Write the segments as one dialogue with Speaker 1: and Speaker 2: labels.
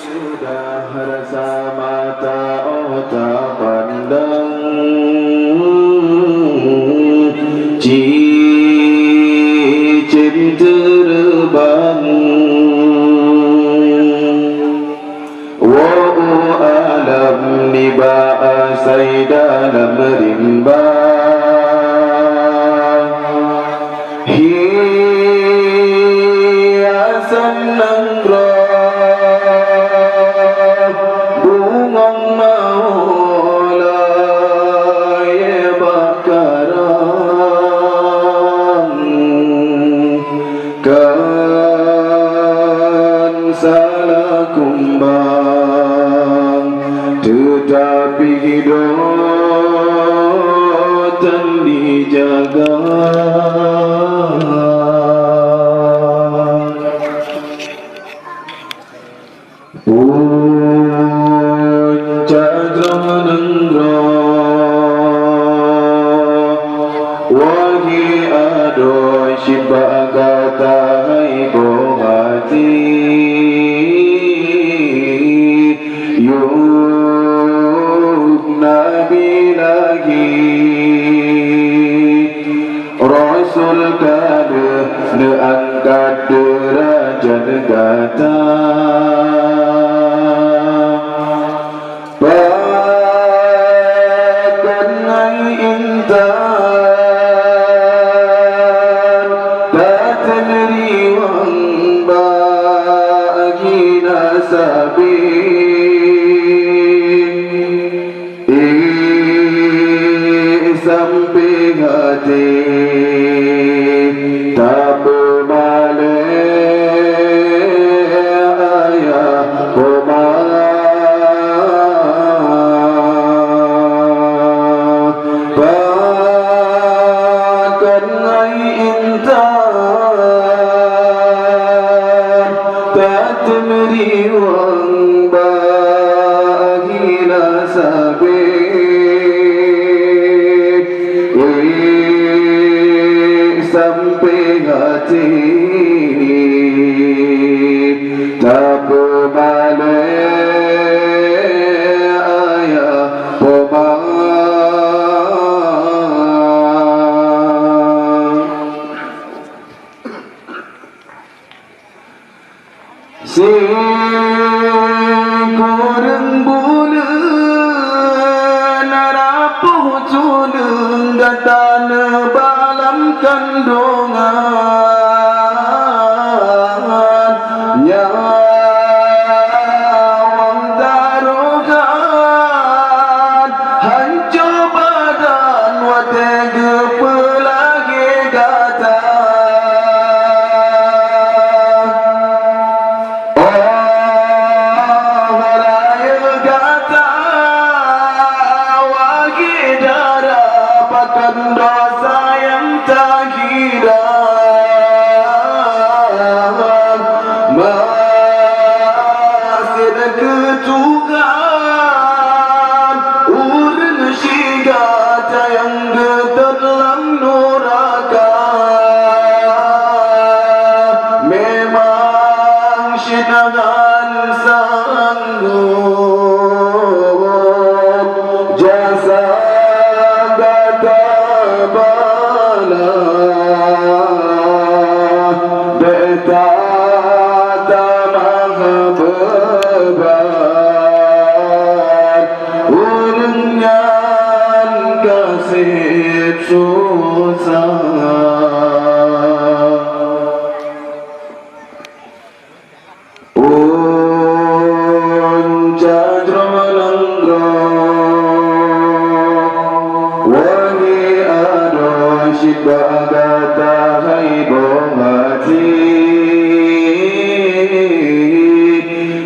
Speaker 1: Sudah rasa mata otak pandang, cicin terbang. Wa'u alam ni ba'asai dalam rimba, hiasan nangro bungong maulai bakaran, kan salah kumbang tetapi hidup dan dijaga. Wagi adoy sibaga hai bohati, yuk nabi lagi rasul kada neangkat derajat negata. Sampai hati tak bermalai ayah komar, bahkan intan tak temeriwang bagilah sabit. Sampai hati tak bermalai ayah komar. Si kurang bulan rapuh culung datang balam kandungan, nyawang taruhan hancur badan watega pelagi gata. Dosa yang tak kira masih ketukan urang sigata yang dalam neraka. Memang sinangan sanggup jasa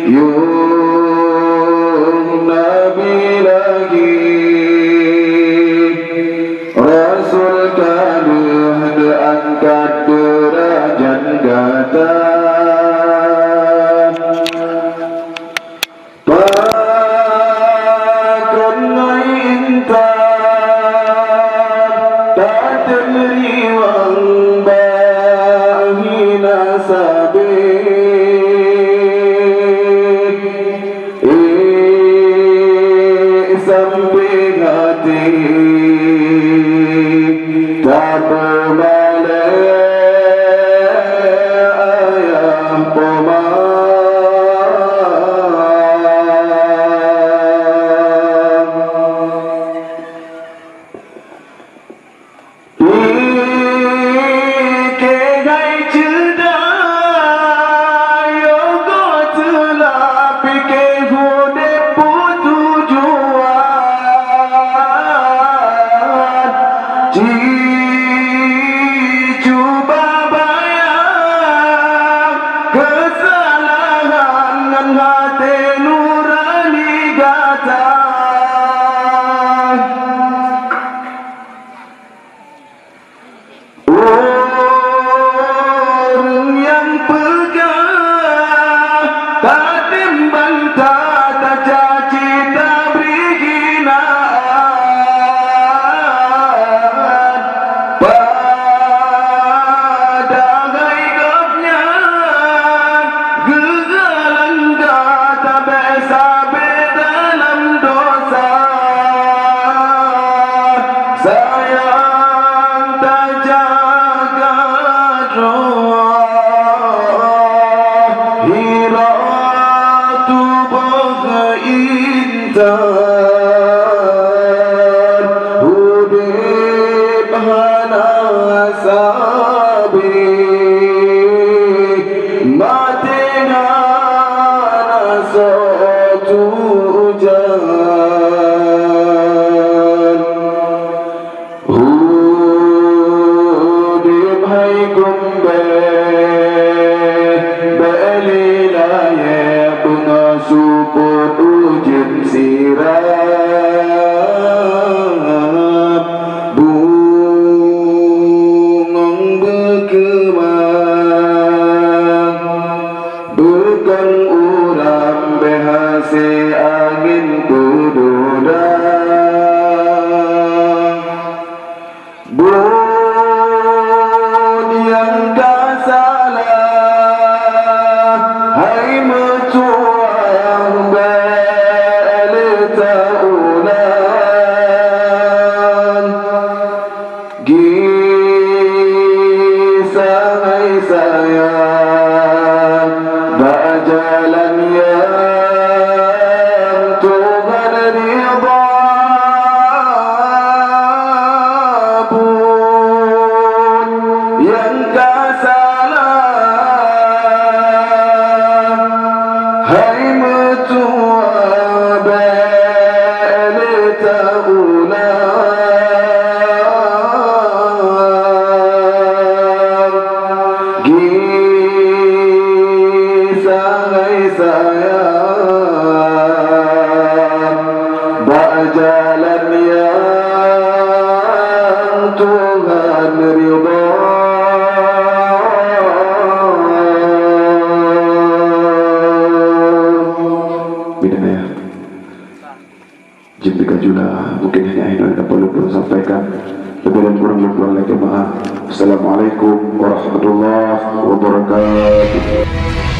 Speaker 1: you Orang yang pegang tak timbang tak caci tak beri hinaan pada hidupnya gegalan tak biasa dalam dosa sayang tak jaga roh hira tubuh intan hudib hana sabi mati hana sotu jan hudib hai gumbe belilaya bunga suput ujin sirap bungong berkemang bukan uram behase angin kududang bun yang tak salah hai mecuang belita ulang gisah hai sayang berjalan yang Tuhan ridha pun yang tak salah hai metua belita ulang gisah hai sayang berjalan yang Tuhan ridha bidaya jika juga mungkin hanya ini yang perlu sampaikan lebih dan kurang lagi maaf. Assalamualaikum warahmatullahi wabarakatuh.